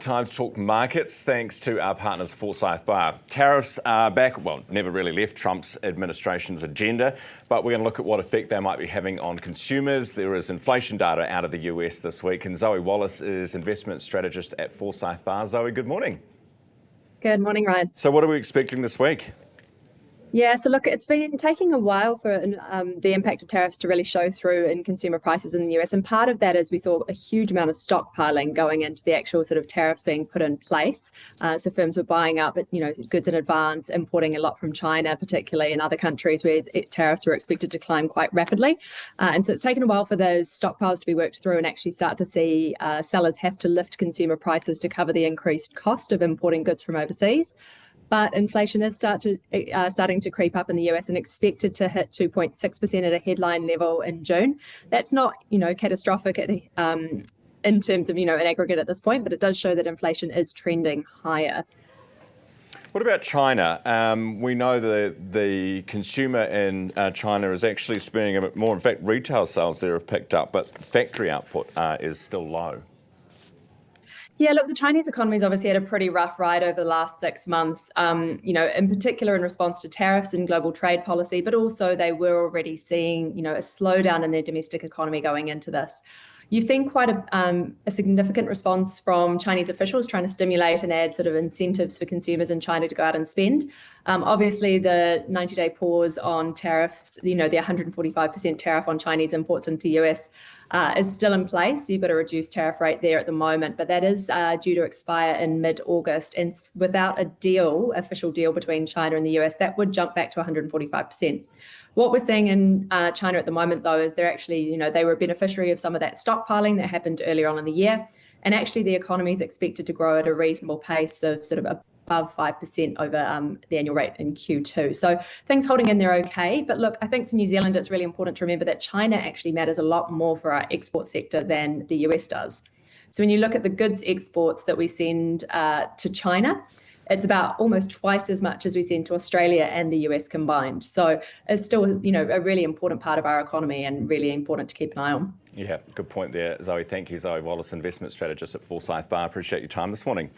time to talk markets thanks to our partners Forsyth, Barr. Tariffs are back, never really left Trump's administration's agenda, but we're going to look at what effect they might be having on consumers. There is inflation data out of the US this week, and Zoe Wallis is investment strategist at Forsyth, Barr. Zoe, good morning. Good morning, Ryan. So what are we expecting this week? Yeah, so look, it's been taking a while for the impact of tariffs to really show through in consumer prices in the US. And part of that is we saw a huge amount of stockpiling going into the actual sort of tariffs being put in place. So firms were buying up, goods in advance, importing a lot from China, particularly in other countries where tariffs were expected to climb quite rapidly. And so it's taken a while for those stockpiles to be worked through and actually start to see sellers have to lift consumer prices to cover the increased cost of importing goods from overseas. But inflation is starting to creep up in the US and expected to hit 2.6% at a headline level in June. That's not, catastrophic in terms of, an aggregate at this point, but it does show that inflation is trending higher. What about China? We know the consumer in China is actually spending a bit more. In fact, retail sales there have picked up, but factory output is still low. Yeah, look, the Chinese economy's obviously had a pretty rough ride over the last 6 months, in particular in response to tariffs and global trade policy, but also they were already seeing, a slowdown in their domestic economy going into this. You've seen quite a significant response from Chinese officials trying to stimulate and add sort of incentives for consumers in China to go out and spend. Obviously, the 90-day pause on tariffs, the 145% tariff on Chinese imports into the US is still in place. You've got a reduced tariff rate there at the moment, but that is due to expire in mid-August. And without a official deal between China and the US, that would jump back to 145%. What we're seeing in China at the moment, though, is they're actually, they were a beneficiary of some of that stockpiling that happened earlier on in the year. And actually, the economy is expected to grow at a reasonable pace of sort of above 5% over the annual rate in Q2. So things holding in there okay. But look, I think for New Zealand, it's really important to remember that China actually matters a lot more for our export sector than the US does. So when you look at the goods exports that we send to China, it's about almost twice as much as we send to Australia and the US combined. So it's still, a really important part of our economy and really important to keep an eye on. Yeah, good point there, Zoe. Thank you, Zoe Wallis, investment strategist at Forsyth Barr. Appreciate your time this morning.